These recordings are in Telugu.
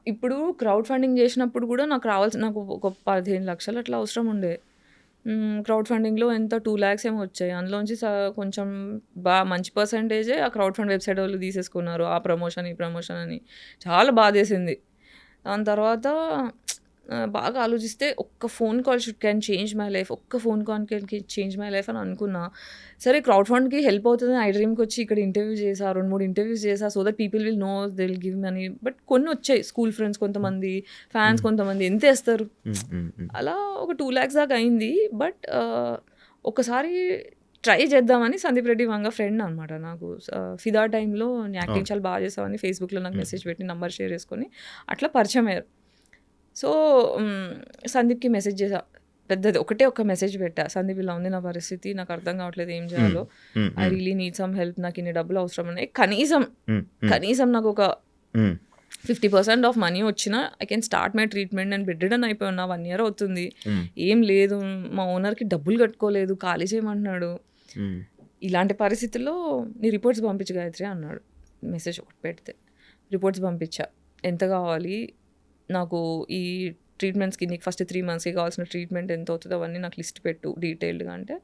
ఇప్పుడు క్రౌడ్ ఫండింగ్ చేసినప్పుడు కూడా నాకు ఒక 15 లక్షలు అట్లా అవసరం ఉండే. క్రౌడ్ ఫండింగ్‌లో ఎంత 2 లాక్స్ ఏమో వచ్చాయి. అందులోంచి కొంచెం మంచి పర్సెంటేజే ఆ క్రౌడ్ ఫండ్ వెబ్‌సైట్ వాళ్ళు తీసేసుకున్నారు. ఆ ప్రమోషన్, ఈ ప్రమోషన్ అని. చాలా బాధేసింది. దాని తర్వాత బాగా ఆలోచిస్తే ఒక్క phone call can change my life. ఒక్క phone call can change my life అని అనుకున్నా. సరే క్రౌడ్ ఫండ్‌కి హెల్ప్ అవుతదని ఐడ్రీమ్‌కి వచ్చి ఇక్కడ ఇంటర్వ్యూ చేశా. 2, 3 ఇంటర్వ్యూస్ చేశా. So that people will know they will give money. But కొన్ని వచ్చాయి. స్కూల్ ఫ్రెండ్స్ కొంతమంది, ఫ్యాన్స్ కొంతమంది ఎంతేస్తారు. అలా ఒక 2 లాక్స్ దాకా అయింది. బట్ ఒకసారి ట్రై చేద్దామని సందీప్ రెడ్డి వంగ ఫ్రెండ్ అనమాట నాకు. ఫిదా టైంలో యాక్టింగ్ చాలా బాగా చేసావని ఫేస్‌బుక్‌లో నాకు మెసేజ్ పెట్టి నంబర్ షేర్ చేసుకొని అట్లా పరిచయం అయ్యారు. సో సందీప్‌కి మెసేజ్ చేశా. పెద్దది ఒకటే ఒక మెసేజ్ పెట్టా. సందీప్ ఇలా ఉంది నా పరిస్థితి. నాకు అర్థం కావట్లేదు ఏం చేయాలో. I really need some help. నాకు ఇన్ని డబ్బులు అవసరం ఉన్నాయి. కనీసం నాకు ఒక 50% ఆఫ్ మనీ వచ్చినా I can start my treatment. నేను బెడ్ రిడన్ అయిపోయి ఉన్నా. 1 year అవుతుంది. ఏం లేదు. మా ఓనర్‌కి డబ్బులు కట్టుకోలేదు. ఖాళీ చేయమంటున్నాడు. ఇలాంటి పరిస్థితుల్లో నీ రిపోర్ట్స్ పంపించు గాయత్రి అన్నాడు. మెసేజ్ ఒకటి పెడితే రిపోర్ట్స్ పంపించా. ఎంత కావాలి నాకు ఈ ట్రీట్మెంట్స్కి, నీకు ఫస్ట్ 3 monthsకి కావాల్సిన ట్రీట్మెంట్ ఎంత అవుతుందో అవన్నీ నాకు లిస్ట్ పెట్టు డీటెయిల్డ్గా అంటే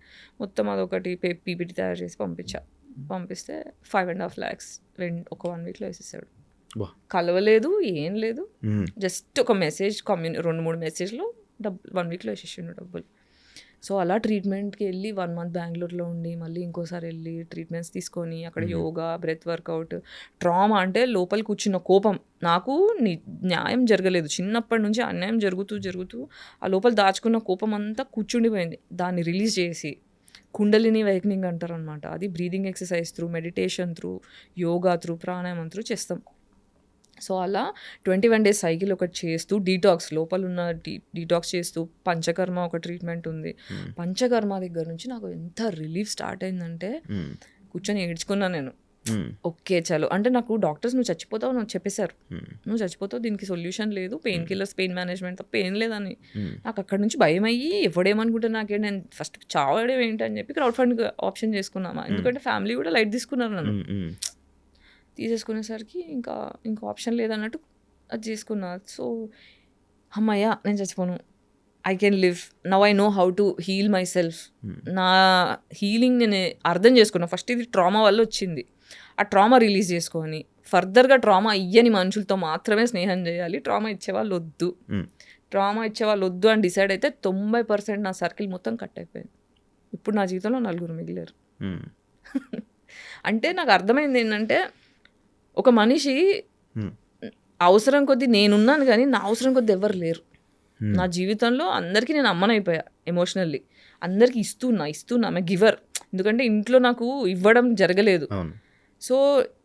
మొత్తం అదొకటి పీపీటీ తయారు చేసి పంపిస్తే 5.5 lakhs ఒక 1 weekలో వేసేసాడు. కలవలేదు, ఏం లేదు, జస్ట్ ఒక మెసేజ్ 2-3 మెసేజ్లో 1 weekలో వేసేసిండు డబ్బులు. సో అలా ట్రీట్మెంట్కి వెళ్ళి 1 month బెంగళూరులో ఉండి మళ్ళీ ఇంకోసారి వెళ్ళి ట్రీట్మెంట్స్ తీసుకొని అక్కడ యోగా, బ్రెత్ వర్కౌట్. ట్రామా అంటే లోపల కూర్చున్న కోపం. నాకు న్యాయం జరగలేదు. చిన్నప్పటి నుంచి అన్యాయం జరుగుతూ ఆ లోపల దాచుకున్న కోపం అంతా కూర్చుండిపోయింది. దాన్ని రిలీజ్ చేసి కుండలిని వైక్నింగ్ అంటారు అనమాట. అది breathing exercise through, meditation through, yoga through, ప్రాణాయామం త్రూ చేస్తాం. సో అలా 21 days సైకిల్ ఒకటి చేస్తూ డీటాక్స్, లోపల ఉన్న డీటాక్స్ చేస్తూ, పంచకర్మ ఒక ట్రీట్మెంట్ ఉంది. పంచకర్మ దగ్గర నుంచి నాకు ఎంత రిలీఫ్ స్టార్ట్ అయిందంటే కూర్చొని ఏడ్చుకున్నా నేను. ఓకే చలో అంటే నాకు డాక్టర్స్ నువ్వు చచ్చిపోతావు నాకు చెప్పేశారు. నువ్వు చచ్చిపోతావు, దీనికి సొల్యూషన్ లేదు, పెయిన్ కిల్లర్స్, పెయిన్ మేనేజ్మెంట్ తప్ప ఏం లేదని. నాకు అక్కడ నుంచి భయం అయ్యి ఎవడేమనుకుంటే నాకేంటి, నేను ఫస్ట్ చావడం ఏంటి అని చెప్పి క్రౌడ్ ఫండ్ ఆప్షన్ చేసుకున్నామా. ఎందుకంటే ఫ్యామిలీ కూడా లైట్ తీసుకున్నారు నన్ను. తీసేసుకునేసరికి ఇంకా ఆప్షన్ లేదన్నట్టు అది చేసుకున్నా. సో అమ్మయ్య నేను చచ్చిపోను, I can live now, I know how to heal myself. నా హీలింగ్ నేను అర్థం చేసుకున్నా. ఫస్ట్ ఇది ట్రామా వల్ల వచ్చింది. ఆ ట్రామా రిలీజ్ చేసుకొని ఫర్దర్గా ట్రామా ఇయ్యని మనుషులతో మాత్రమే స్నేహం చేయాలి. ట్రామా ఇచ్చేవాళ్ళు వద్దు అని డిసైడ్ అయితే 90% నా సర్కిల్ మొత్తం కట్ అయిపోయింది. ఇప్పుడు నా జీవితంలో 4 మిగిలారు. అంటే నాకు అర్థమైంది ఏంటంటే ఒక మనిషి అవసరం కొద్దీ నేనున్నాను కానీ నా అవసరం కొద్దీ ఎవరు లేరు నా జీవితంలో. అందరికీ నేను అమ్మనైపోయా ఎమోషనల్లీ. అందరికీ ఇస్తున్నా ఆమె గివర్. ఎందుకంటే ఇంట్లో నాకు ఇవ్వడం జరగలేదు. సో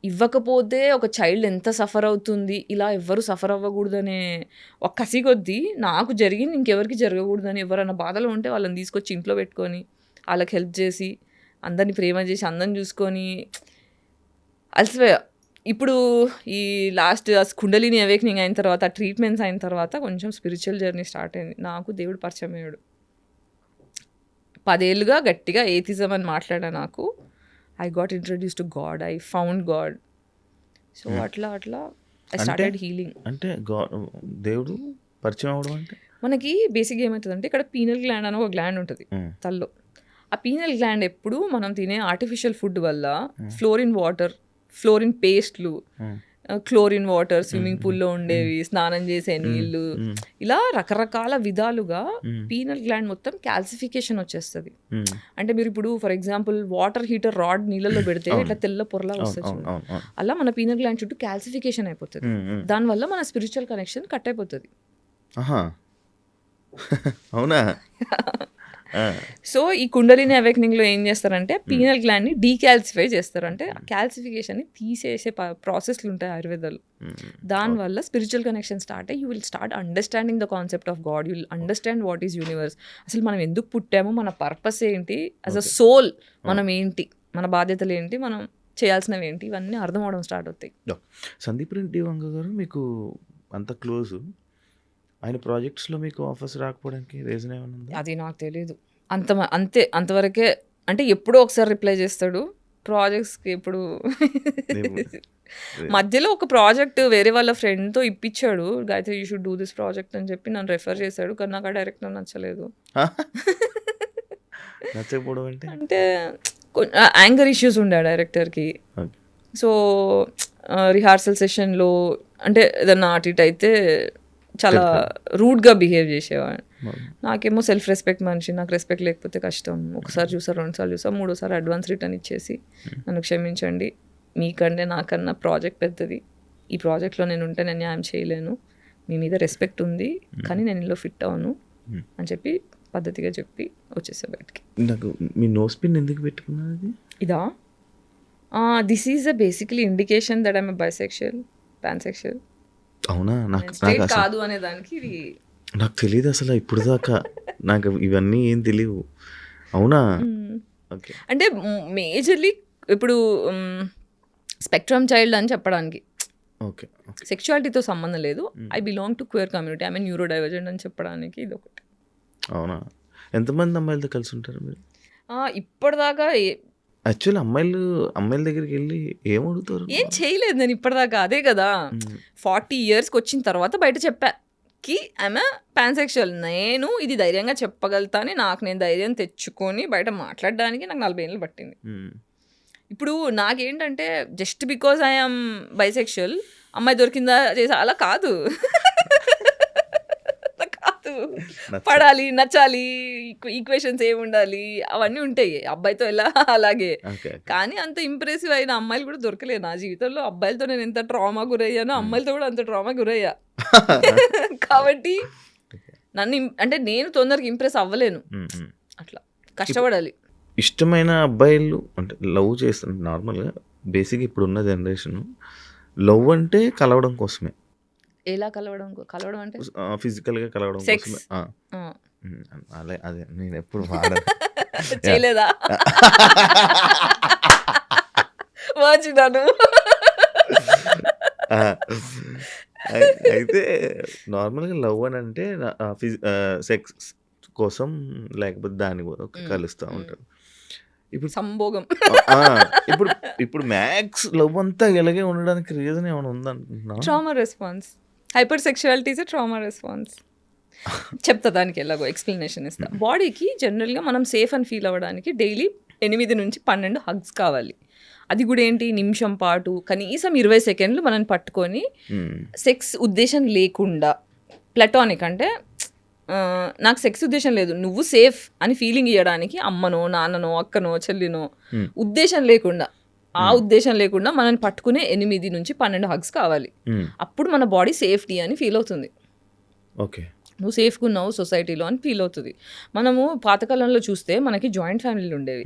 ఇవ్వకపోతే ఒక చైల్డ్ ఎంత సఫర్ అవుతుంది, ఇలా ఎవ్వరు సఫర్ అవ్వకూడదనే ఒక కసి కొద్దీ నాకు జరిగింది ఇంకెవరికి జరగకూడదని, ఎవరైనా బాధలో ఉంటే వాళ్ళని తీసుకొచ్చి ఇంట్లో పెట్టుకొని వాళ్ళకి హెల్ప్ చేసి అందరినీ ప్రేమ చేసి అందరిని చూసుకొని అలసిపోయా. ఇప్పుడు ఈ లాస్ట్ కుండలిని అవేకనింగ్ అయిన తర్వాత, ట్రీట్మెంట్స్ అయిన తర్వాత కొంచెం స్పిరిచువల్ జర్నీ స్టార్ట్ అయింది. నాకు దేవుడు పరిచయం అయ్యాడు. 10 ఏళ్ళుగా గట్టిగా ఏథిజం అని మాట్లాడా. నాకు I got introduce to God, I found God. So అట్లా ఐ స్టార్టెడ్ హీలింగ్. అంటే దేవుడు పరిచయం అవడం అంటే మనకి బేసిక్గా ఏమవుతుందంటే ఇక్కడ పీనల్ గ్లాండ్ అని ఒక గ్లాండ్ ఉంటుంది తల్లో. ఆ పీనల్ గ్లాండ్ ఎప్పుడు మనం తినే ఆర్టిఫిషియల్ ఫుడ్ వల్ల ఫ్లోరిన్ వాటర్, ఫ్లోరిన్ పేస్ట్లు, క్లోరిన్ వాటర్, స్విమ్మింగ్ పూల్లో ఉండేవి, స్నానం చేసే నీళ్ళు, ఇలా రకరకాల విధాలుగా పీనల్ గ్లాండ్ మొత్తం క్యాల్సిఫికేషన్ వచ్చేస్తుంది. అంటే మీరు ఇప్పుడు for example water heater rod నీళ్ళలో పెడితే ఇట్లా తెల్ల పొరలా వస్తుంది. అలా మన పీనల్ గ్లాండ్ చుట్టూ క్యాల్సిఫికేషన్ అయిపోతుంది. దానివల్ల మన స్పిరిచువల్ కనెక్షన్ కట్ అయిపోతుంది. అవునా? సో ఈ కుండలిని అవేకనింగ్లో ఏం చేస్తారంటే పీనల్ గ్లాండ్ని డీకాల్సిఫై చేస్తారు. అంటే ఆ క్యాల్సిఫికేషన్ని తీసేసే ప్రాసెస్లు ఉంటాయి ఆయుర్వేదాలు. దానివల్ల స్పిరిచువల్ కనెక్షన్ స్టార్ట్ అయ్యి you will start understanding the concept of God. You will understand what is universe. అసలు మనం ఎందుకు పుట్టామో, మన పర్పస్ ఏంటి, యాజ్ అ సోల్ మనం ఏంటి, మన బాధ్యతలు ఏంటి, మనం చేయాల్సినవి ఏంటి, ఇవన్నీ అర్థం అవడం స్టార్ట్ అవుతాయి. సందీప్ రెడ్డి వంగ గారు మీకు అంత క్లోజ్, ఆయన ప్రాజెక్ట్స్లో మీకు ఆఫర్స్ రాకపోవడానికి రీజన్ ఏమైనా ఉందా? అది నాకు తెలీదు. అంతవరకే. అంటే ఎప్పుడో ఒకసారి రిప్లై చేస్తాడు, ప్రాజెక్ట్స్‌కి ఎప్పుడు ఏమో- మధ్యలో ఒక ప్రాజెక్ట్ వేరే వాళ్ళ ఫ్రెండ్‌తో ఇప్పించాడు. Gayatri you should do this project అని చెప్పి నన్ను రెఫర్ చేశాడు. కానీ నాకు ఆ డైరెక్టర్ నచ్చలేదు. నచ్చకపోవడం అంటే అంటే యాంగర్ ఇష్యూస్ ఉండే ఆ డైరెక్టర్‌కి. ఓకే. సో రిహార్సల్ సెషన్‌లో అంటే ఏదన్నా అటు ఇటు అయితే చాలా రూడ్‌గా బిహేవ్ చేసేవాడు. నాకేమో సెల్ఫ్ రెస్పెక్ట్ మనిషి. నాకు రెస్పెక్ట్ లేకపోతే కష్టం. ఒకసారి చూసా, రెండుసార్లు చూసా, మూడోసారి అడ్వాన్స్ రిటర్న్ ఇచ్చేసి నన్ను క్షమించండి, మీకంటే నాకన్నా ప్రాజెక్ట్ పెద్దది, ఈ ప్రాజెక్ట్లో నేను ఉంటే నేను న్యాయం చేయలేను, మీ మీద రెస్పెక్ట్ ఉంది కానీ నేను ఇందులో ఫిట్ అవును అని చెప్పి పద్ధతిగా చెప్పి వచ్చేసా బయటికి. నాకు మీ నోస్ పిన్ ఎందుకు పెట్టుకున్నది? ఇదా this is a basically indication that I'm bisexual, pansexual. అవునా? నాకు స్ట్రైట్ అసలు కాదు అనే దానికి ఇది నాకు తెలియదు అసలు ఇప్పుడు దాకా. నాకు ఇవన్నీ ఏం తెలియవు. అవునా? ఓకే. అంటే మేజర్లీ ఇప్పుడు స్పెక్ట్రమ్ చైల్డ్ అని చెప్పడానికి ఓకే. ఓకే. సెక్షువాలిటీతో సంబంధం లేదు. I belong to queer community, I mean neuro divergent అని చెప్పడానికి ఇది ఒకటి. అవునా? ఎంతమంది అమ్మాయిలతో కలిసి ఉంటారు మీరు? ఇప్పటిదాకా యాక్చువల్లీ అమ్మాయిల దగ్గరికి వెళ్ళి ఏం అడుగుతారు? ఏం చేయలేదు నేను ఇప్పటిదాకా. అదే కదా 40 yearsకి వచ్చిన తర్వాత బయట చెప్పా కి ఆమె పాన్సెక్షువల్. నేను ఇది ధైర్యంగా చెప్పగలుగుతా అని నాకు నేను ధైర్యం తెచ్చుకొని బయట మాట్లాడడానికి నాకు 40 ఏళ్ళు పట్టింది. ఇప్పుడు నాకేంటంటే జస్ట్ బికాజ్ ఐఎమ్ బైసెక్షువల్ అమ్మాయి దొరికిందా చేసా అలా కాదు. కాదు, పడాలి, నచ్చాలి, ఈక్వేషన్స్ ఏమి ఉండాలి అవన్నీ ఉంటాయి అబ్బాయితో ఎలా అలాగే. కానీ అంత ఇంప్రెసివ్ అయిన అమ్మాయిలు కూడా దొరకలేదు నా జీవితంలో. అబ్బాయిలతో నేను ఎంత ట్రామా గురయ్యానో అమ్మాయిలతో కూడా అంత ట్రామా గురయ్యా. కాబట్టి నన్ను అంటే నేను తొందరగా ఇంప్రెస్ అవ్వలేను, అట్లా కష్టపడాలి. ఇష్టమైన అబ్బాయిలు అంటే లవ్ చేస్తారు నార్మల్గా. బేసిక్గా ఇప్పుడున్న జనరేషన్ లవ్ అంటే కలవడం కోసమే. ఎలా కలవడం అంటే ఫిజికల్గా కలవడం కోసమే. అదే నేను ఎప్పుడు చేయలేదా వచ్చినాను. అయితే నార్మల్గా లవ్ అని అంటే సెక్స్ కోసం లేకపోతే దాని కలుస్తూ ఉంటారు. ఇప్పుడు సంభోగం. ఇప్పుడు మ్యాక్స్ లవ్ అంతా ఇలాగే ఉండడానికి రీజన్ ఏమైనా ఉందంటున్నా? Trauma response. Hyper sexuality is trauma response. చెప్తా దానికి ఎలాగో ఎక్స్ప్లెనేషన్ ఇస్తా. బాడీకి జనరల్గా మనం సేఫ్ అని ఫీల్ అవ్వడానికి డైలీ 8 నుంచి 12 హగ్స్ కావాలి. అది కూడా ఏంటి, నిమిషం పాటు కనీసం 20 సెకండ్లు మనం పట్టుకొని సెక్స్ ఉద్దేశం లేకుండా, ప్లటానిక్ అంటే నాకు సెక్స్ ఉద్దేశం లేదు, నువ్వు సేఫ్ అని ఫీలింగ్ ఇవ్వడానికి అమ్మనో నాన్ననో అక్కనో చెల్లినో ఉద్దేశం లేకుండా, ఆ ఉద్దేశం లేకుండా మనల్ని పట్టుకునే 8 నుంచి 12 హగ్స్ కావాలి. అప్పుడు మన బాడీ సేఫ్టీ అని ఫీల్ అవుతుంది. ఓకే, నువ్వు సేఫ్గా ఉన్నావు సొసైటీలో అని ఫీల్ అవుతుంది. మనము పాతకాలంలో చూస్తే మనకి జాయింట్ ఫ్యామిలీలు ఉండేవి.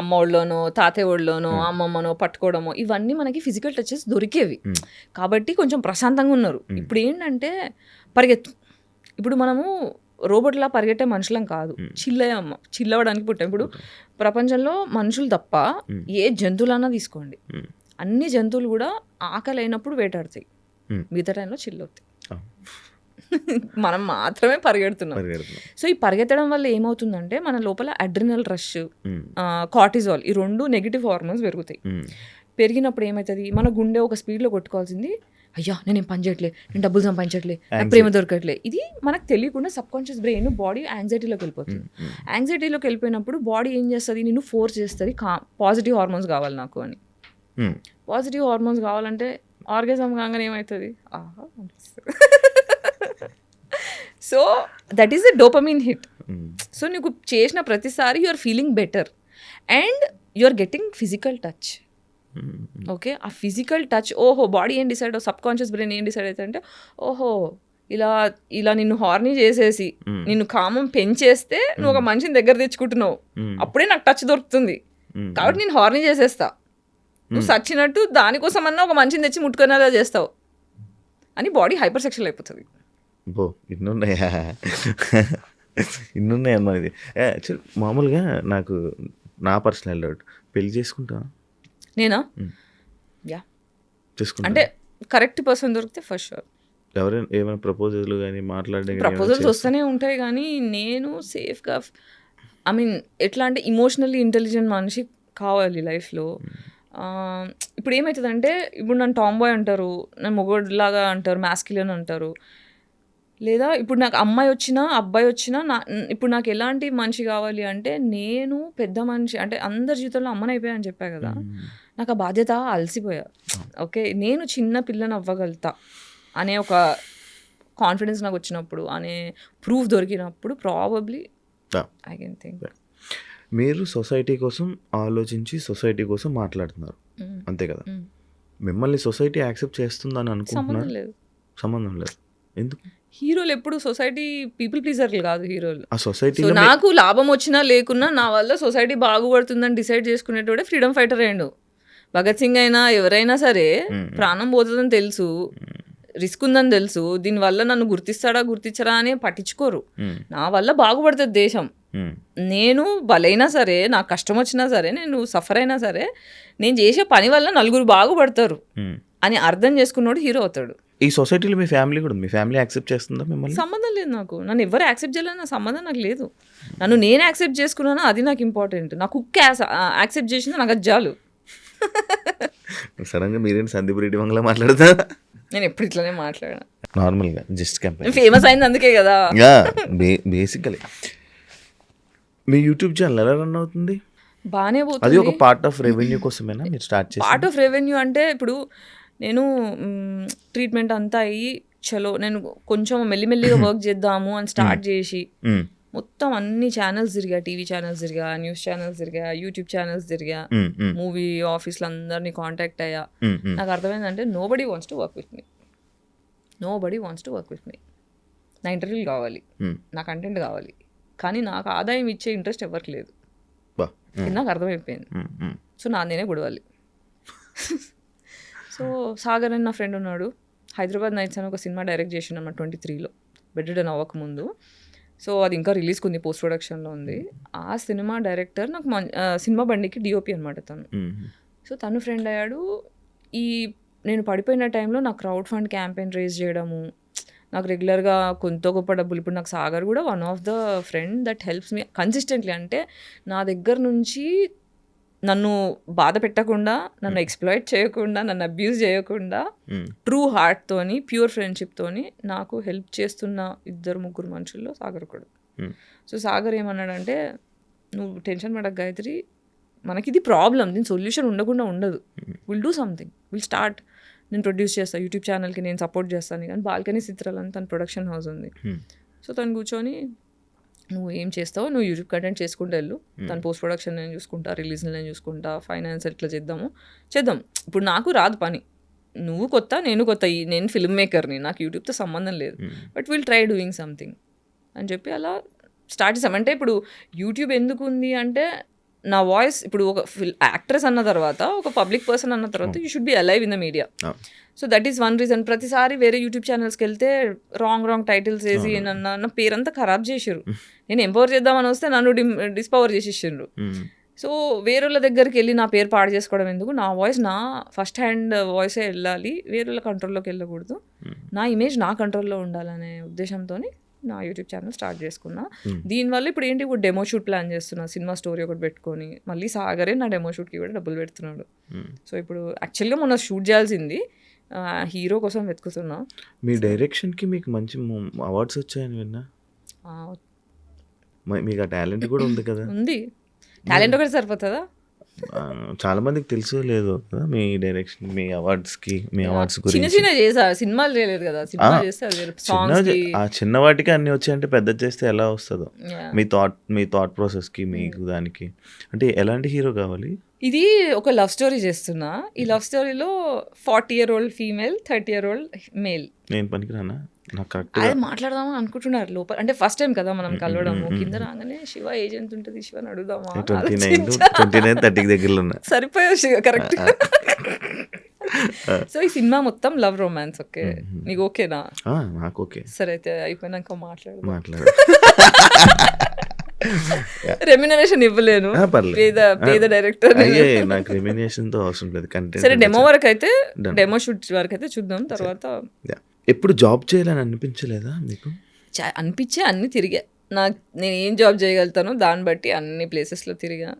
అమ్మ ఒళ్ళోనో తాతయ్య ఒళ్ళోనో అమ్మమ్మనో పట్టుకోవడమో ఇవన్నీ మనకి ఫిజికల్ టచెస్ దొరికేవి. కాబట్టి కొంచెం ప్రశాంతంగా ఉన్నారు. ఇప్పుడు ఏంటంటే పరిగెత్తు. ఇప్పుడు మనము రోబోట్లా పరిగెట్టే మనుషులం కాదు, చిల్లవడానికి పుట్టాం. ఇప్పుడు ప్రపంచంలో మనుషులు తప్ప ఏ జంతువులన్నా తీసుకోండి, అన్ని జంతువులు కూడా ఆకలి అయినప్పుడు వేటాడుతాయి, మిగతా టైంలో చిల్లవుతాయి. మనం మాత్రమే పరిగెడుతున్నాం. సో ఈ పరిగెత్తడం వల్ల ఏమవుతుందంటే మన లోపల అడ్రినల్ రష్, కార్టిజాల్, ఈ 2 నెగిటివ్ హార్మోన్స్ పెరుగుతాయి. పెరిగినప్పుడు ఏమవుతుంది, మన గుండె ఒక స్పీడ్లో కొట్టుకోవాల్సింది, అయ్యా నేనేం పని చేయట్లే, నేను డబ్బులు సంపాదించట్లే, నాకు ప్రేమ దొరకట్లే, ఇది మనకు తెలియకుండా సబ్ కాన్షియస్ బ్రెయిన్ బాడీ యాంగ్జైటీలోకి వెళ్ళిపోతుంది. యాంగ్జైటీలోకి వెళ్ళిపోయినప్పుడు బాడీ ఏం చేస్తుంది, నిన్ను ఫోర్స్ చేస్తుంది పాజిటివ్ హార్మోన్స్ కావాలి నాకు అని. పాజిటివ్ హార్మోన్స్ కావాలంటే ఆర్గాజం కాగానే ఏమవుతుంది, ఆహా అనిపిస్తుంది. So that is a dopamine hit. So నీకు చేసిన ప్రతిసారి you are feeling better and you are getting physical touch. Okay, ఆ ఫిజికల్ టచ్, ఓహో బాడీ ఏం డిసైడ్, సబ్ కాన్షియస్ బ్రెయిన్ ఏం డిసైడ్ అవుతుంది అంటే, ఓహో ఇలా నిన్ను హార్నీ చేసేసి నిన్ను కామం పెంచేస్తే నువ్వు ఒక మనిషిని దగ్గర తెచ్చుకుంటున్నావు, అప్పుడే నాకు టచ్ దొరుకుతుంది, కాబట్టి నేను హార్నీ చేసేస్తా, నువ్వు సచ్చినట్టు దానికోసమన్నా ఒక మనిషిని తెచ్చి ముట్టుకునేలా చేస్తావు అని బాడీ హైపర్ సెక్షువల్ అయిపోతుంది. ఇన్నున్నాయమ్మా. ఇది యాక్చువల్ మామూలుగా నాకు నా పర్సనల్ డౌట్, పెళ్లి చేసుకుంటా నేనా? యా చేసుకుంటా. అంటే కరెక్ట్ పర్సన్ దొరికితే ఫస్ట్ షూర్. ఎవరైనా ఏమైనా ప్రపోజల్ కానీ మాట్లాడడం, ప్రపోజల్స్ వస్తూనే ఉంటాయి కానీ నేను సేఫ్గా, ఐ మీన్ ఎట్లా అంటే ఇమోషనల్లీ ఇంటెలిజెంట్ మనిషి కావాలి లైఫ్లో. ఇప్పుడు ఏమవుతుందంటే ఇప్పుడు నన్ను టామ్ బాయ్ అంటారు, నన్ను మొగోడిలాగా అంటారు, మ్యాస్కిలియన్ అంటారు. లేదా ఇప్పుడు నాకు అమ్మాయి వచ్చినా అబ్బాయి వచ్చినా ఇప్పుడు నాకు ఎలాంటి మనిషి కావాలి అంటే, నేను పెద్ద మనిషి అంటే అందరి జీవితంలో అమ్మని అయిపోయాను చెప్పా కదా, నాకు ఆ బాధ్యత అలసిపోయా. ఓకే, నేను చిన్న పిల్లని అవ్వగలుగుతా అనే ఒక కాన్ఫిడెన్స్ నాకు వచ్చినప్పుడు, అనే ప్రూఫ్ దొరికినప్పుడు ప్రాబబ్లీ ఐ కెన్ థింక్. మీరు సొసైటీ కోసం ఆలోచించి సొసైటీ కోసం మాట్లాడుతున్నారు అంతే కదా. మిమ్మల్ని సొసైటీ యాక్సెప్ట్ చేస్తుందని అనుకుంటున్నారు? సంబంధం లేదు. ఎందుకు? హీరోలు ఎప్పుడు సొసైటీ పీపుల్ ప్లీజర్లు కాదు హీరోలు. ఆ సొసైటీ నాకు లాభం వచ్చినా లేకున్నా నా వల్ల సొసైటీ బాగుపడుతుందని డిసైడ్ చేసుకునేటోడే ఫ్రీడమ్ ఫైటర్ అయ్యిండు. భగత్ సింగ్ అయినా ఎవరైనా సరే ప్రాణం పోతుందని తెలుసు, రిస్క్ ఉందని తెలుసు, దీనివల్ల నన్ను గుర్తిస్తాడా గుర్తించరా అని పట్టించుకోరు. నా వల్ల బాగుపడుతుంది దేశం, నేను బలైనా సరే, నాకు కష్టం వచ్చినా సరే, నేను సఫర్ అయినా సరే, నేను చేసే పని వల్ల నలుగురు బాగుపడతారు అని అర్థం చేసుకున్నాడు హీరో అవుతాడు. ఈ సొసైటీలో మీ ఫ్యామిలీ కూడా, మీ ఫ్యామిలీ యాక్సెప్ట్ చేస్తుందా మిమ్మల్ని? సంబంధం లేదు నాకు, నన్ను ఎవరు యాక్సెప్ట్ చేయలేదు, నా సంబంధం నాకు లేదు. నన్ను నేను యాక్సెప్ట్ చేసుకున్నాను, అది నాకు ఇంపార్టెంట్. నా కుక్క యాక్సెప్ట్ చేసింది, నాకు అది చాలు. సడన్గా మీరేంటి సందీప్ రెడ్డి మంగళ మాట్లాడతా? నేను ఎప్పుడు ఇట్లానే మాట్లాడా, నార్మల్గా జస్ట్ కంపేర్. ఫేమస్ అయింది అందుకే కదా. బేసికలీ మీ యూట్యూబ్ ఛానల్ ఎలా రన్ అవుతుంది? బాగానే పోతుంది. అది ఒక పార్ట్ ఆఫ్ రెవెన్యూ కోసమేనా మీరు స్టార్ట్ చేసి? పార్ట్ ఆఫ్ రెవెన్యూ అంటే ఇప్పుడు నేను ట్రీట్మెంట్ అంతా అయ్యి చలో నేను కొంచెం మెల్లిమెల్లిగా వర్క్ చేద్దాము అని స్టార్ట్ చేసి మొత్తం అన్ని ఛానల్స్ తిరిగా, టీవీ ఛానల్స్ తిరిగా, న్యూస్ ఛానల్స్ తిరిగా, యూట్యూబ్ ఛానల్స్ తిరిగా, మూవీ ఆఫీస్లో అందరినీ కాంటాక్ట్ అయ్యా. నాకు అర్థమైందంటే nobody wants to work with me, nobody wants to work with me. నా ఇంటర్వ్యూలు కావాలి, నా కంటెంట్ కావాలి, కానీ నాకు ఆదాయం ఇచ్చే ఇంట్రెస్ట్ ఎవరికి లేదు. నాకు అర్థమైపోయింది. సో నేనే గొడవాలి. సో సాగర్ అని నా ఫ్రెండ్ ఉన్నాడు, హైదరాబాద్ నైట్స్ అని ఒక సినిమా డైరెక్ట్ చేసిండు అన్నమాట 23లో, బెడ్డెడ్ అవ్వకముందు. సో అది ఇంకా రిలీజ్కి ఉంది, పోస్ట్ ప్రొడక్షన్లో ఉంది. ఆ సినిమా డైరెక్టర్ నాకు సినిమా బండికి డిఓపి అనమాట తను. సో తను ఫ్రెండ్ అయ్యాడు. నేను పడిపోయిన టైంలో నాకు క్రౌడ్ ఫండ్ క్యాంపెయిన్ రేజ్ చేయడము, నాకు రెగ్యులర్గా కొంత గొప్ప డబ్బులు. ఇప్పుడు నాకు సాగర్ కూడా one of the friend that helps me consistently. అంటే నా దగ్గర నుంచి నన్ను బాధ పెట్టకుండా, నన్ను ఎక్స్ప్లాయిట్ చేయకుండా, నన్ను అబ్యూజ్ చేయకుండా, ట్రూ హార్ట్తోని, ప్యూర్ ఫ్రెండ్షిప్తోని నాకు హెల్ప్ చేస్తున్న 2-3 మనుషుల్లో సాగర్ కూడా. సో సాగర్ ఏమన్నాడంటే, నువ్వు టెన్షన్ పడక గాయత్రి, మనకి ఇది ప్రాబ్లం, దీని సొల్యూషన్ ఉండకుండా ఉండదు, will do something, will start. నేను ప్రొడ్యూస్ చేస్తాను, యూట్యూబ్ ఛానల్కి నేను సపోర్ట్ చేస్తాను. కానీ బాల్కనీ చిత్రాలని తన ప్రొడక్షన్ హౌస్ ఉంది. సో తను కూర్చొని, నువ్వు ఏం చేస్తావు, నువ్వు యూట్యూబ్ కంటెంట్ చేసుకుంటూ వెళ్ళు, తను పోస్ట్ ప్రొడక్షన్ నేను చూసుకుంటా, రిలీజ్ నేను చూసుకుంటా, ఫైనాన్స్ ఎట్లా చేద్దాం. ఇప్పుడు నాకు రాదు పని, నువ్వు కొత్త, నేను కొత్త, నేను ఫిల్మ్ మేకర్ని, నాకు యూట్యూబ్తో సంబంధం లేదు, but will try doing something అని చెప్పి అలా స్టార్ట్ చేసాం. అంటే ఇప్పుడు యూట్యూబ్ ఎందుకు ఉంది అంటే, నా వాయిస్ ఇప్పుడు ఒక యాక్ట్రెస్ అన్న తర్వాత, ఒక పబ్లిక్ పర్సన్ అన్న తర్వాత, you should be alive in the media. So that is one reason. ప్రతిసారి వేరే యూట్యూబ్ ఛానల్స్కి వెళ్తే రాంగ్ టైటిల్స్ వేసి నా పేరంతా ఖరాబ్ చేసారు. నేను ఎంపవర్ చేద్దామని వస్తే నన్ను డిస్పవర్ చేసేసిండ్రు. సో వేరేళ్ళ దగ్గరికి వెళ్ళి నా పేరు పాడు చేసుకోవడం ఎందుకు, నా వాయిస్ నా ఫస్ట్ హ్యాండ్ వాయిసే వెళ్ళాలి, వేరేళ్ళ కంట్రోల్లోకి వెళ్ళకూడదు, నా ఇమేజ్ నా కంట్రోల్లో ఉండాలనే ఉద్దేశంతో నా యూట్యూబ్ ఛానల్ స్టార్ట్ చేసుకున్నా. దీనివల్ల ఇప్పుడు ఏంటి, ఇప్పుడు డెమో షూట్ ప్లాన్ చేస్తున్నా, సినిమా స్టోరీ ఒకటి పెట్టుకొని, మళ్ళీ సాగరే నా డెమో షూట్కి కూడా డబ్బులు పెడుతున్నాడు. సో ఇప్పుడు యాక్చువల్గా మొన్న షూట్ చేయాల్సింది, హీరో కోసం వెతుకుతున్నా. మీ డైరెక్షన్కి మీకు మంచి అవార్డ్స్ వచ్చాయని విన్నా, మీకు ఆ టాలెంట్ కూడా ఉంది కదా? ఉంది, టాలెంట్ ఒకటి సరిపోతుందా? చాలా మందికి తెలుసు లేదు కదా మీ డైరెక్షన్, మీ అవార్డ్స్కి, మీ అవార్డ్స్ గురించి. చిన్న చేసా, సినిమాలు చేయలేదు కదా, సినిమా చేస్తే ఆ చిన్న వాటికి అన్ని వచ్చాయంటే పెద్ద చేస్తే ఎలా వస్తుందో. మీ థాట్ ప్రాసెస్కి, మీకు దానికి అంటే ఎలాంటి హీరో కావాలి? ఇది ఒక లవ్ స్టోరీ చేస్తున్నా. ఈ లవ్ స్టోరీలో 40-year-old ఫీమేల్, 30-year-old మేల్. నేను పనికిరానా? అదే మాట్లాడదామా అనుకుంటున్నారు లోపల, అంటే ఫస్ట్ టైం కదా మనం కలవడము. కింద రాగానే శివ ఏజ్ ఎంత ఉంటుంది, శివని అడుగుదామా, 29-30 దగ్గరలో సరిపోయా శివ, కరెక్ట్. సో ఈ సినిమా మొత్తం లవ్ రొమాన్స్. ఓకే, నీకు ఓకేనా? నాకు ఓకే. సరే అయితే అయిపోయినాక మాట్లాడు. రెమ్యునరేషన్ ఇవ్వలేను, పేద డైరెక్టర్, నాకు రెమ్యునరేషన్ తో అవసరం లేదు. కంటెంట్ సరే, డెమో వరకు అయితే, డెమో షూట్ వరకు అయితే చూద్దాం. తర్వాత ఎప్పుడు జాబ్ చేయాలని అనిపించలేదా మీకు? అనిపించే అన్ని తిరిగా. నేను ఏం జాబ్ చేయగలుగుతానో దాన్ని బట్టి అన్ని ప్లేసెస్లో తిరిగా.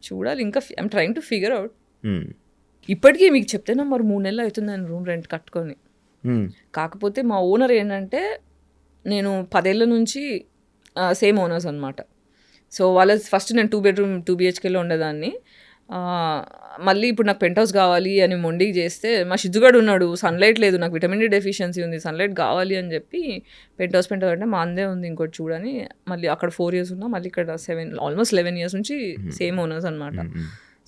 చూడాలి ఇంకా. I'm trying to figure out. ఇప్పటికీ మీకు చెప్తే మరి 3 నెలలు అవుతుంది నేను రూమ్ రెంట్ కట్టుకొని. కాకపోతే మా ఓనర్ ఏంటంటే నేను 10 ఏళ్ళ నుంచి సేమ్ ఓనర్స్ అనమాట. సో వాళ్ళ ఫస్ట్ నేను 2 bedroom 2 BHKలో ఉండేదాన్ని. మళ్ళీ ఇప్పుడు నాకు పెంట్ హౌస్ కావాలి అని మొండికి చేస్తే మా షిజ్జుగాడు ఉన్నాడు, సన్లైట్ లేదు, నాకు విటమిన్ డి డెఫిషియన్సీ ఉంది, సన్లైట్ కావాలి అని చెప్పి పెంట్ హౌస్ అంటే మా అందే ఉంది ఇంకోటి చూడని మళ్ళీ అక్కడ 4 years ఉన్నా, మళ్ళీ ఇక్కడ ఆల్మోస్ట్ 11 years నుంచి సేమ్ ఓనర్స్ అనమాట.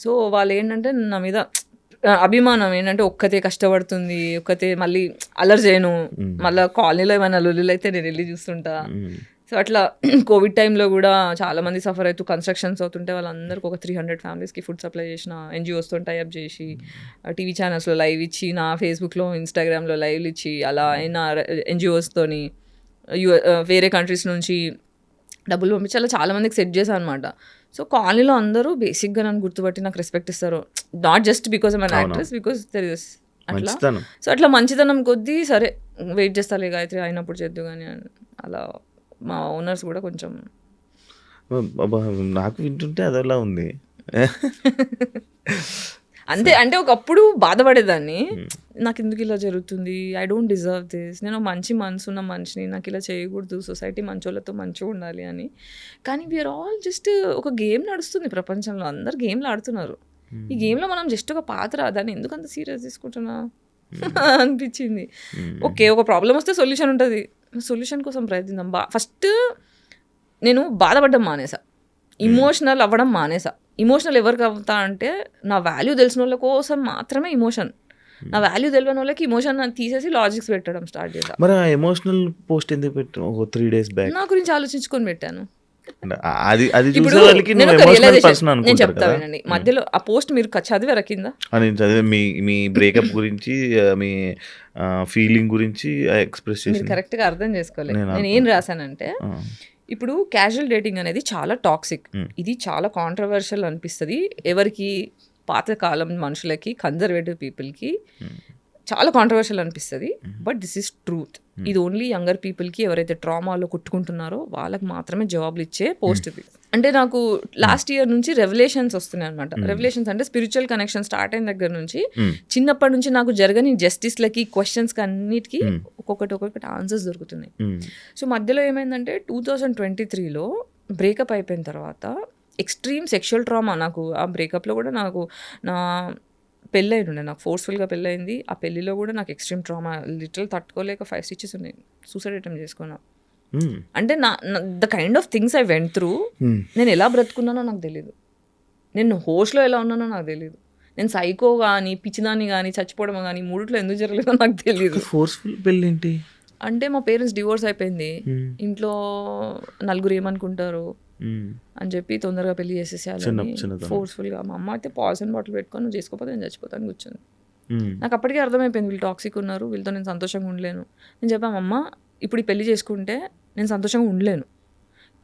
సో వాళ్ళు ఏంటంటే నా మీద అభిమానం ఏంటంటే ఒక్కతే కష్టపడుతుంది, ఒక్కతే మళ్ళీ అలర్ చేయను, మళ్ళీ కాలనీలో ఏమైనా లొల్లులు అయితే నేను వెళ్ళి చూస్తుంటా. సో అట్లా కోవిడ్ టైంలో కూడా చాలామంది సఫర్ అవుతూ కన్స్ట్రక్షన్స్ అవుతుంటే వాళ్ళందరికీ ఒక 300 ఫ్యామిలీస్కి ఫుడ్ సప్లై చేసిన ఎన్జిఓస్తో టైఅప్ చేసి టీవీ ఛానల్స్లో లైవ్ ఇచ్చి, నా ఫేస్బుక్లో ఇన్స్టాగ్రామ్లో లైవ్లు ఇచ్చి, అలా అయినా ఎన్జిఓస్తోని వేరే కంట్రీస్ నుంచి డబ్బులు పంపించి అలా చాలామందికి సెట్ చేశాను అనమాట. సో కాలనీలో అందరూ బేసిక్గా నన్ను గుర్తుపట్టి నాకు రెస్పెక్ట్ ఇస్తారు. Not just because I'm an actress, because there is అట్లా. సో అట్లా మంచితనం కొద్దీ సరే వెయిట్ చేస్తాలే గాయత్రి అయినప్పుడు చేద్దు కానీ అలా మా ఓనర్స్ కూడా కొంచెం నాకు వింటుంటే అదలా ఉంది. అంతే. అంటే ఒకప్పుడు బాధపడేదాన్ని, నాకు ఎందుకు ఇలా జరుగుతుంది, ఐ డోంట్ డిజర్వ్ దిస్, నేను మంచి మనసున్న మనిషిని, నాకు ఇలా చేయకూడదు, సొసైటీ మంచోళ్ళతో మంచిగా ఉండాలి అని. కానీ వీఆర్ ఆల్ జస్ట్ ఒక గేమ్ నడుస్తుంది ప్రపంచంలో, అందరు గేమ్లు ఆడుతున్నారు. ఈ గేమ్లో మనం జస్ట్ ఒక పాత్ర, దాన్ని ఎందుకు అంత సీరియస్ తీసుకుంటున్నా అనిపించింది. ఓకే ఒక ప్రాబ్లం వస్తే సొల్యూషన్ ఉంటుంది, సొల్యూషన్ కోసం ప్రయత్నిద్దాం. ఫస్ట్ నేను బాధపడడం మానేసా, ఇమోషనల్ అవ్వడం మానేసా. ఇమోషనల్ ఎవరికి అవుతా అంటే నా వాల్యూ తెలిసిన వాళ్ళ కోసం మాత్రమే ఇమోషన్, నా వాల్యూ తెలియని వాళ్ళకి ఇమోషన్ తీసేసి లాజిక్స్ పెట్టడం స్టార్ట్ చేసా. మరి ఆ ఎమోషనల్ పోస్ట్ ఎందుకు పెట్టాను? ఒక 3 days బ్యాక్ నా గురించి ఆలోచించుకొని పెట్టాను. నేను చెప్తా వినండి, మధ్యలో ఆ పోస్ట్ మీరు చదివారా కింద? నేను చదివా, మీ బ్రేకప్ గురించి, మీ ఫీలింగ్ గురించి ఎక్స్ప్రెస్ చేసి కరెక్ట్గా అర్థం చేసుకోలేదు. నేను ఏం రాశానంటే, ఇప్పుడు క్యాజువల్ డేటింగ్ అనేది చాలా టాక్సిక్, ఇది చాలా కాంట్రవర్షియల్ అనిపిస్తుంది ఎవరికి, పాతకాలం మనుషులకి, కన్జర్వేటివ్ పీపుల్కి చాలా కాంట్రవర్షియల్ అనిపిస్తుంది. But this is truth. ఇది ఓన్లీ యంగర్ పీపుల్కి, ఎవరైతే ట్రామాలో కొట్టుకుంటున్నారో వాళ్ళకి మాత్రమే జాబ్లు ఇచ్చే పోస్ట్ ఇది. అంటే నాకు లాస్ట్ ఇయర్ నుంచి రెవల్యూషన్స్ వస్తున్నాయి అనమాట. రెవల్యూషన్స్ అంటే స్పిరిచువల్ కనెక్షన్ స్టార్ట్ అయిన దగ్గర నుంచి చిన్నప్పటి నుంచి నాకు జరగని జస్టిస్లకి, క్వశ్చన్స్కి అన్నిటికీ ఒక్కొక్కటి ఆన్సర్స్ దొరుకుతున్నాయి. సో మధ్యలో ఏమైందంటే 2023లో బ్రేకప్ అయిపోయిన తర్వాత ఎక్స్ట్రీమ్ సెక్షువల్ ట్రామా, నాకు ఆ బ్రేకప్లో కూడా నాకు నా పెళ్ళి ఉండే, నాకు ఫోర్స్ఫుల్గా పెళ్ళయింది. ఆ పెళ్ళిలో కూడా నాకు ఎక్స్ట్రీమ్ ట్రామా, లిటరల్ తట్టుకోలేక 5 stitches ఉన్నాయి, సూసైడ్ అటెంప్ట్ చేసుకున్నా. అంటే the kind of things I went through, నేను ఎలా బ్రతుకున్నానో నాకు తెలీదు, నేను హోస్ట్లో ఎలా ఉన్నానో నాకు తెలీదు, నేను సైకో కానీ, పిచ్చిదాన్ని కానీ, చచ్చిపోవడం కానీ, మూడిట్లో ఎందుకు జరగలేదో నాకు తెలియదు. ఫోర్స్ఫుల్ పెళ్ళి ఏంటి అంటే మా పేరెంట్స్ డివోర్స్ అయిపోయింది, ఇంట్లో నలుగురు ఏమనుకుంటారు అని చెప్పి తొందరగా పెళ్లి చేసేసేయాలని ఫోర్స్ఫుల్గా. మా అమ్మ అయితే పాయిజన్ బాటిల్ పెట్టుకొని నువ్వు చేసుకోకపోతే నేను చచ్చిపోతాను కూర్చొని. నాకు అప్పటికే అర్థమైపోయింది వీళ్ళు టాక్సిక్ ఉన్నారు, వీళ్ళతో నేను సంతోషంగా ఉండలేను. నేను చెప్పాను అమ్మ, ఇప్పుడు ఈ పెళ్లి చేసుకుంటే నేను సంతోషంగా ఉండలేను,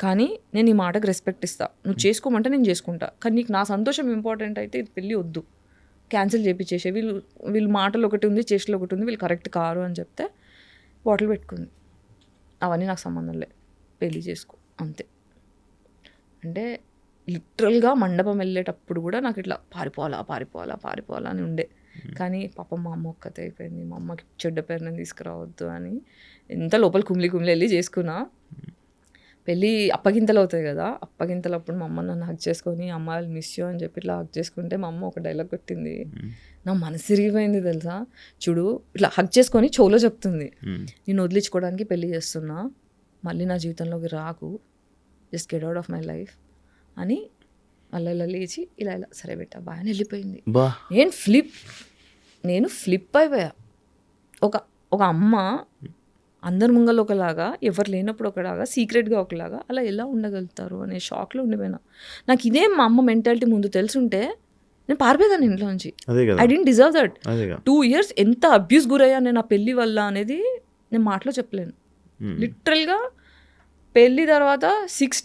కానీ నేను ఈ మాటకు రెస్పెక్ట్ ఇస్తా, నువ్వు చేసుకోమంటే నేను చేసుకుంటా, కానీ నీకు నా సంతోషం ఇంపార్టెంట్ అయితే ఇది పెళ్ళి వద్దు, క్యాన్సిల్ చేయించేసే. వీళ్ళు మాటలు ఒకటి ఉంది, చేష్టలు ఒకటి ఉంది, వీళ్ళు కరెక్ట్ కారు అని చెప్తే బాటిల్ పెట్టుకుంది. అవన్నీ నాకు సంబంధం లే, పెళ్ళి చేసుకో అంతే. అంటే లిటరల్గా మండపం వెళ్ళేటప్పుడు కూడా నాకు ఇట్లా పారిపోవాలా అని ఉండే. కానీ పాపం మా అమ్మ ఒక్కతే అయిపోయింది, మా అమ్మకి చెడ్డ పేరు నేను తీసుకురావద్దు అని ఎంత లోపల కుమిలి వెళ్ళి చేసుకున్నా. పెళ్ళి అప్పగింతలు అవుతాయి కదా, అప్పగింతలప్పుడు మా అమ్మ నన్ను హక్ చేసుకొని అమ్మాయిలు మిస్ యూ అని చెప్పి ఇట్లా హక్ చేసుకుంటే మా అమ్మ ఒక డైలాగ్ కొట్టింది, నా మనసు తిరిగిపోయింది తెలుసా. చూడు ఇట్లా హక్ చేసుకొని చెవులో చెప్తుంది, నేను వదిలించుకోవడానికి పెళ్ళి చేస్తున్నా, మళ్ళీ నా జీవితంలోకి రాకు, just get out of my life అని. మళ్ళీ ఇలా లేచి ఇలా సరే బెట్టా బాగా వెళ్ళిపోయింది. నేను ఫ్లిప్ అయిపోయా. ఒక అమ్మ అందరి ముంగలు ఒకలాగా, ఎవరు లేనప్పుడు ఒకలాగా, సీక్రెట్గా ఒకలాగా, అలా ఎలా ఉండగలుగుతారు అనే షాక్లో ఉండిపోయినా. నాకు ఇదే మా అమ్మ మెంటాలిటీ ముందు తెలుసుంటే నేను పారిపోయేదాన్ని ఇంట్లో నుంచి. I don't deserve that. 2 years ఎంత అబ్యూస్ గురయ్యా నేను ఆ పెళ్ళి వల్ల అనేది నేను మాటలో చెప్పలేను. లిటరల్గా పెళ్ళి తర్వాత 6 times